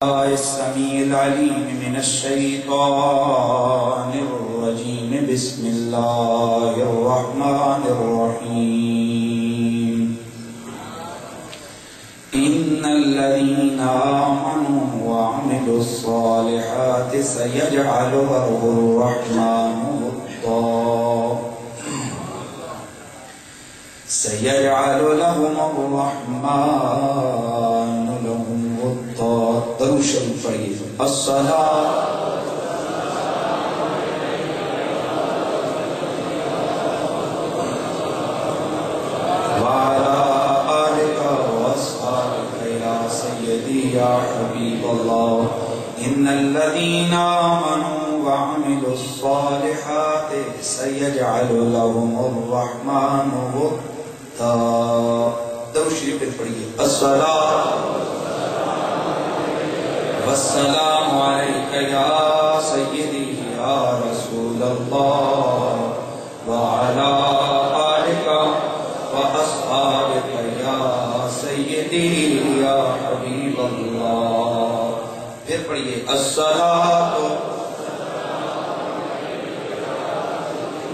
السميع العليم من الشيطان الرجيم. بسم الله الرحمن الرحيم. إن الذين آمنوا وعملوا الصالحات سيجعل لهم الرحمن ودا. سيجعل لهم الرحمن لهم ودا. درود شریف پڑھیے. الصلاۃ وعلى آلك وأصحابك يا سيدي يا حبيب الله. إن الذين آمنوا وعملوا الصالحات سيجعل لهم الرحمن ودا. درود شریف پڑھیے. الصلاۃ والسلام عليك يا سيدي يا رسول الله وعلى آلك وأصحابك يا سيدي يا حبيب الله. پھر پڑھیے. الصلاة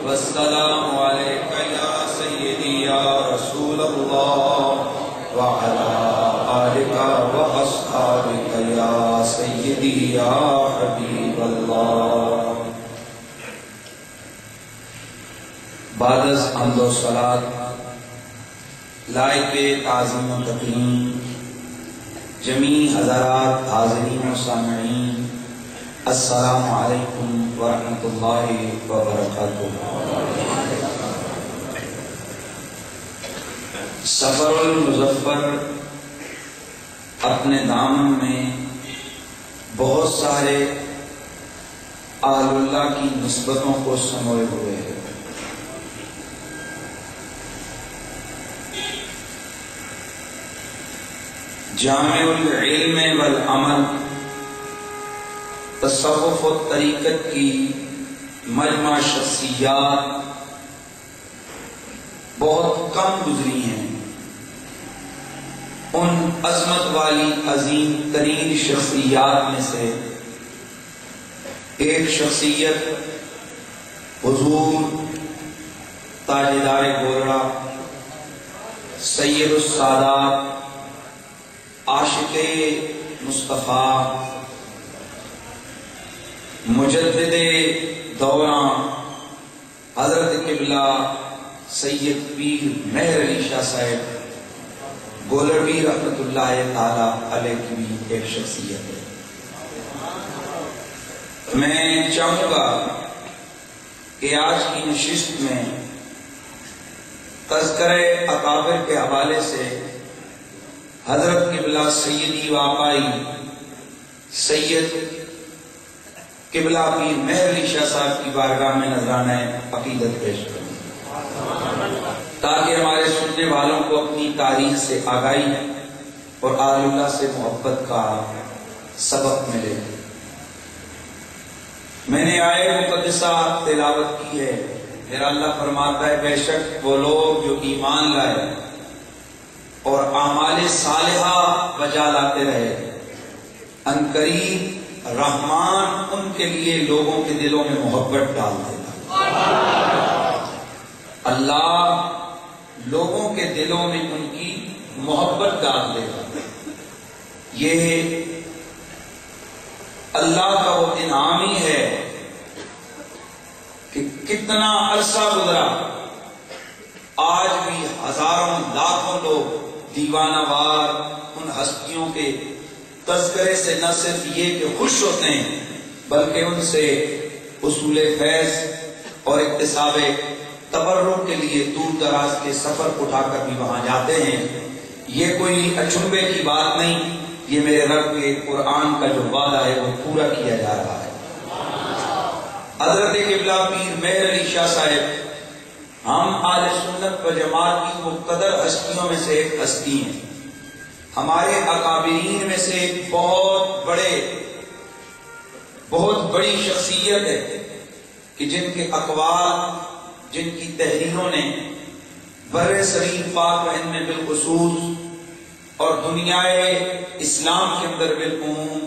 والسلام عليك يا سيدي يا رسول الله وعلى آلك وأصحابك يا سيدي يا حبيب الله. بعد از حمد و صلاۃ لائق تعظیم و تکریم جمیع حضرات حاضرین و سامعین، السلام علیکم ورحمۃ اللہ وبرکاتہ. سفر المظفر اپنے دامن میں بہت سارے اہل اللہ کی نسبتوں کو سموئے ہوئے ہے. جامع العلم والعمل تصوف و طریقت کی مجمع شخصیات بہت کم گزری ہیں. ان عظمت والی عظیم ترین شخصیات میں سے ایک شخصیت حضور تاجدار گولڑا، سید السادات، عاشق مصطفیٰ، مجدد دوراں حضرت قبلہ سید پیر مہر علی شاہ صاحب گولڑوی رحمت اللہ تعالی علیہ کی بھی ایک شخصیت ہے. میں چاہوں گا کہ آج کی نشست میں تذکرہ اکابر کے حوالے سے حضرت قبلہ سیدی واقعی سید قبلہ پیر مہر علی شاہ صاحب کی بارگاہ میں نذرانہ عقیدت پیش کروں تاکہ ہمارے سننے والوں کو اپنی تاریخ سے آگاہی اور آل اللہ سے محبت کا سبق ملے. میں نے آیت مقدسہ تلاوت کی ہے. میرا اللہ فرماتا ہے بے شک وہ لوگ جو ایمان لائے اور اعمال صالحہ بجا لاتے رہے، عنقریب رحمان ان کے لیے لوگوں کے دلوں میں محبت ڈال دیتا. اللہ لوگوں کے دلوں میں ان کی محبت ڈال دے گا. یہ اللہ کا وہ انعام ہی ہے کہ کتنا عرصہ گزرا، آج بھی ہزاروں لاکھوں لوگ دیوانہ وار ان ہستیوں کے تذکرے سے نہ صرف یہ کہ خوش ہوتے ہیں بلکہ ان سے حصول فیض اور اکتساب تبرک کے لیے دور دراز کے سفر اٹھا کر بھی وہاں جاتے ہیں. یہ کوئی اچنبے کی بات نہیں، یہ میرے رب کے قرآن کا جو وعدہ ہے وہ پورا کیا جا رہا ہے. حضرت قبلہ پیر مہر علی شاہ صاحب ہم اہل سنت و جماعت کی مقتدر ہستیوں میں سے ایک ہستی ہیں. ہمارے اکابرین میں سے ایک بہت بڑی شخصیت ہے کہ جن کے اقوال، جن کی تحریروں نے بر صغیر پاک و ہند میں بالخصوص اور دنیا اسلام کے اندر بالعموم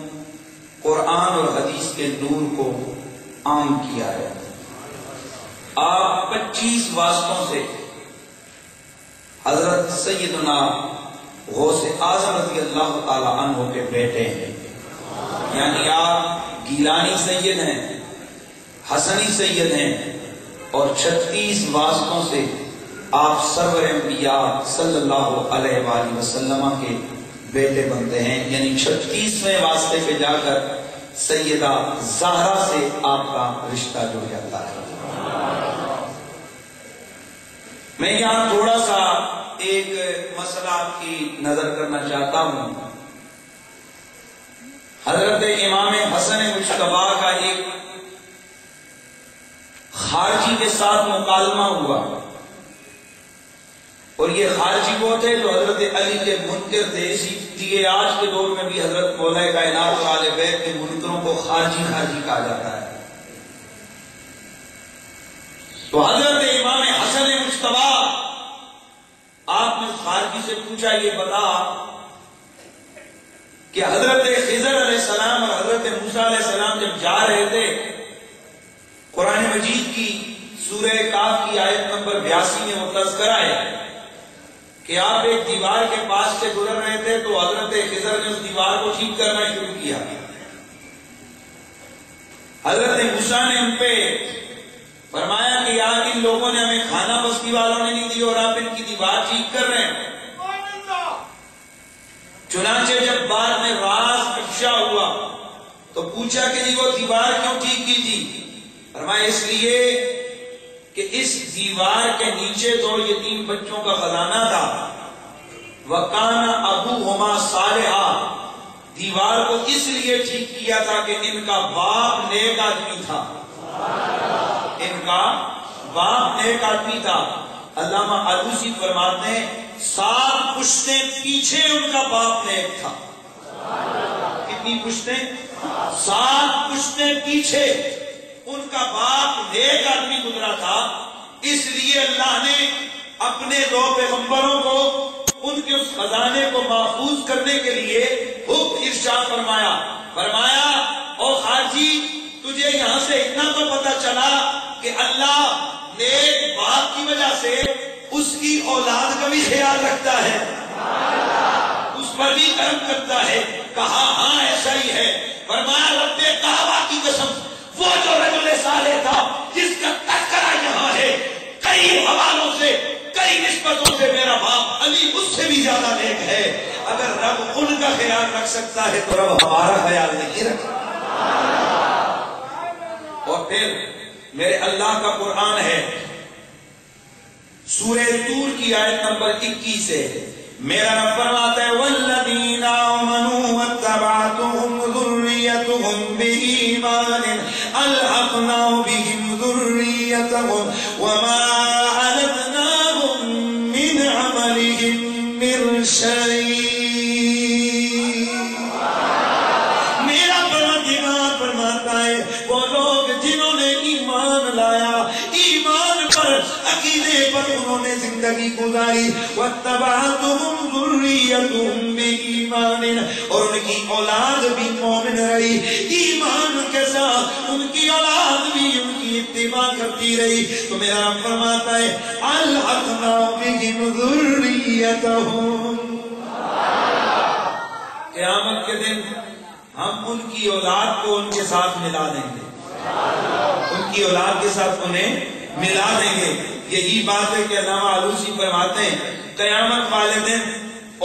قرآن اور حدیث کے نور کو عام کیا ہے۔ آپ 25 واسطوں سے حضرت سیدنا غوث اعظم رضی اللہ تعالی عنہ کے بیٹے ہیں، یعنی آپ گیلانی سید ہیں، حسنی سید ہیں، اور 36 واسطوں سے آپ سرور انبیاء صلی اللہ علیہ وآلہ وسلم کے بیٹے بنتے ہیں، یعنی 36ویں واسطے پہ جا کر سیدہ زہرا سے آپ کا رشتہ جڑ جاتا ہے۔ میں یہاں تھوڑا سا ایک مسئلہ آپ کی نظر کرنا چاہتا ہوں۔ حضرت امام حسن مجتبی کا ایک خارجی کے ساتھ مکالمہ ہوا، اور یہ خارجی وہ تھے جو حضرت علی کے منکر تھے، اسی لیے آج کے دور میں بھی حضرت مولا کائنات اور آل بیت کے منکروں کو خارجی کہا جاتا ہے۔ تو حضرت امام حسن مجتبی، آپ نے خارجی سے پوچھا یہ بتا کہ حضرت خضر علیہ السلام اور حضرت موسیٰ علیہ السلام جب جا رہے تھے، قرآن مجید کی سورہ کاف کی آیت نمبر 82 میں وہ تذکرہ ہے کہ آپ ایک دیوار کے پاس سے گزر رہے تھے تو حضرت خضر نے اس دیوار کو ٹھیک کرنا شروع کیا۔ حضرت موسیٰ نے ان پہ فرمایا کہ یار ان لوگوں نے ہمیں کھانا بستی والوں نے نہیں دی اور آپ ان کی دیوار ٹھیک کر رہے ہیں۔ چنانچہ جب بعد میں راز افشا ہوا تو پوچھا کہ جی وہ دیوار کیوں ٹھیک کی تھی؟ فرمایا اس لیے کہ اس دیوار کے نیچے 2 یتیم بچوں کا خزانہ تھا، وَقَانَ أَبُوهُمَا صَالِحًا، دیوار کو اس لیے ٹھیک کیا تھا کہ ان کا باپ نیک آدمی تھا، ان کا باپ نیک آدمی تھا۔ علامہ آلوسی فرماتے ہیں 7 پشتیں پیچھے ان کا باپ نیک تھا۔ کتنی پشتیں؟ 7 پشتیں پیچھے ان کا باپ نیک آدمی گزرا تھا، اس لیے اللہ نے اپنے 2 پیغمبروں کو ان کے اس خزانے کو محفوظ کرنے کے لیے حکم ارشاد فرمایا او خارجی، تجھے یہاں سے اتنا تو پتہ چلا کہ اللہ نیک باپ کی وجہ سے اس کی اولاد کا بھی خیال رکھتا ہے، اس پر بھی کرم کرتا ہے۔ کہا ہاں ایسا ہی ہے۔ فرمایا رب کعبہ کی قسم، وہ جو رجل صالح تھا جس کا تذکرہ یہاں ہے، کئی حوالوں سے کئی نسبتوں سے میرا باپ علی اس سے بھی زیادہ نیک ہے۔ اگر رب ان کا خیال رکھ سکتا ہے تو رب ہمارا خیال نہیں رکھتا۔ اور پھر میرے اللہ کا قرآن ہے، سورہ طور کی آیت نمبر 21 ہے، میرا رب فرماتا ہے والذین آمنوا واتبعتهم ذریتهم بإیمان الحقنا بهم ذریتهم وما علتناهم من عملهم من شیء۔ میرا پروردگار فرماتا ہے وہ لوگ جنہوں نے ایمان لایا، ایمان پر عقیدے پر انہوں نے زندگی گزاری، واتبعتهم ذریتهم بإیمان، اور ان کی اولاد بھی مومن رہی، ایمان کے ساتھ ان کی اولاد بھی ان کی اتباع کرتی رہی، تو میرا رب فرماتا ہے الحقنا بهم ذریتهم، قیامت کے دن ہم ان کی اولاد کو ان کے ساتھ ملا دیں گے، ان کی اولاد کے ساتھ انہیں ملا دیں گے۔ یہی بات ہے کہ علامہ آلوسی فرماتے ہیں قیامت والے دن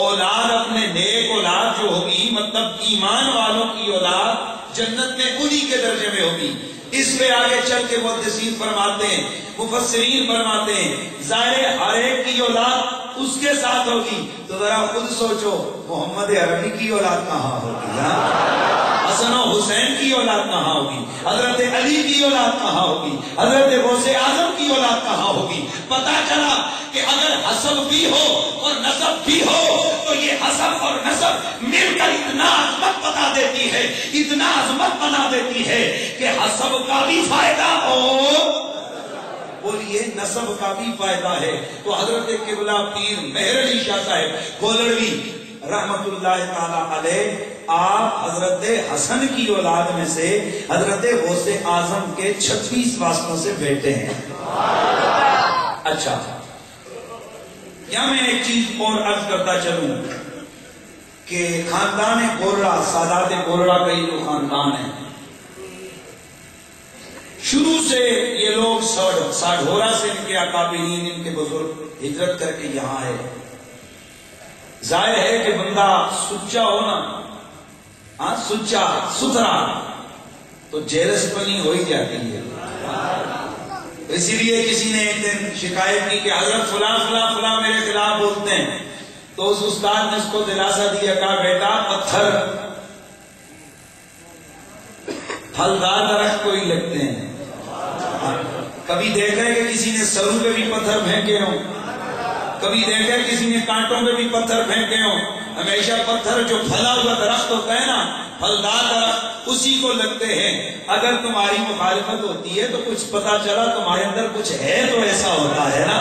اولاد اپنے نیک اولاد جو ہوگی، مطلب ایمان والوں کی اولاد جنت میں انہی کے درجے میں ہوگی۔ اس پہ آگے چل کے محدثین فرماتے ہیں، مفسرین فرماتے ہیں ظاہر ہر ایک کی اولاد اس کے ساتھ ہوگی، تو ذرا خود سوچو محمد عربی کی اولاد کہاں ہوگی، حسن و حسین کی اولاد کہاں ہوگی، حضرت علی کی اولاد کہاں ہوگی، حضرت غوث اعظم کی اولاد کہاں ہوگی۔ پتا چلا کہ اگر حسب بھی ہو اور نسب بھی ہو تو یہ حسب اور نسب مل کر اتنا عظمت بتا دیتی ہے، اتنا عظمت بنا دیتی ہے کہ حسب کا بھی فائدہ ہو، بولیے نسب کا بھی فائدہ ہے۔ تو حضرت قبلہ پیر مہر علی شاہ صاحب گولڑوی رحمت اللہ تعالی علیہ، آپ حضرت حسن کی اولاد میں سے حضرت غوث اعظم کے 36 واسطوں سے بیٹے ہیں۔ اچھا، یا میں ایک چیز اور عرض کرتا چلوں کہ خاندان گورڑا، سادات گورڑا کا یہ جو خاندان ہے، شروع سے یہ لوگ ساڈھورا سے ان کے اکابرین، ان کے بزرگ ہجرت کر کے یہاں آئے۔ ظاہر ہے کہ بندہ سچا ہو نا، ہاں سچا ستھرا، تو جیلس پنی ہو ہی جاتی ہے۔ اسی لیے کسی نے ایک دن شکایت کی کہ حضرت فلاں فلاں فلاں میرے خلاف بولتے ہیں، تو اس استاد نے اس کو دلاسا دیا، کہا بیٹا پتھر پھلدار درخت کو ہی لگتے ہیں۔ کبھی دیکھا ہے کہ کسی نے سرو پہ بھی پتھر پھینکے ہوں، کبھی دیکھا ہے کسی نے کانٹوں پہ بھی پتھر پھینکے ہوں؟ ہمیشہ پتھر جو پھلا ہوا درخت ہوتا ہے نا، پھلدار درخت، اسی کو لگتے ہیں۔ اگر تمہاری مخالفت ہوتی ہے تو کچھ پتا چلا تمہارے اندر کچھ ہے تو ایسا ہوتا ہے نا۔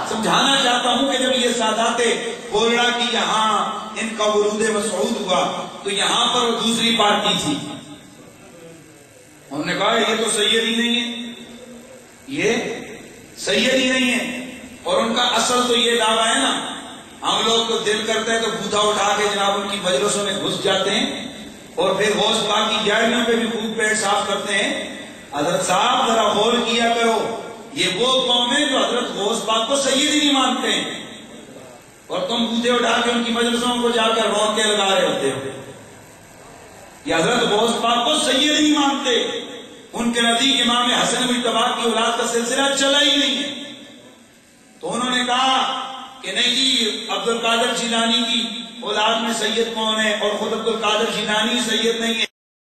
سمجھانا چاہتا ہوں کہ جب یہ سادات گورڑا کی یہاں ان کا ورود مسعود ہوا تو یہاں پر وہ دوسری پارٹی تھی، انہوں نے کہا یہ تو سید ہی نہیں ہے، یہ سید ہی نہیں ہے۔ اور ان کا اصل تو یہ دعویٰ ہے نا، ہم لوگ تو دل کرتے ہیں تو بوتھا اٹھا کے جناب ان کی مجلسوں میں گھس جاتے ہیں اور پھر غوث پاک کی جائیوں پہ بھی خوب پیٹ صاف کرتے ہیں۔ حضرت صاحب ذرا غور کیا کرو، یہ وہ قوم ہے جو حضرت غوث پاک کو سید ہی نہیں مانتے ہیں، اور تم بوتھے اٹھا کے ان کی مجلسوں کو جا کر رونقیں لگا رہے ہوتے ہو۔ یہ حضرت غوث پاک کو سید نہیں مانتے، ان کے نزدیک امام حسن مجتبی کی اولاد کا سلسلہ چلا ہی نہیں ہے۔ تو انہوں نے کہا کہ نہیں جی، عبد القادر جیلانی کی اولاد میں سید کون ہے، اور خود عبد القادر جیلانی سید نہیں ہے۔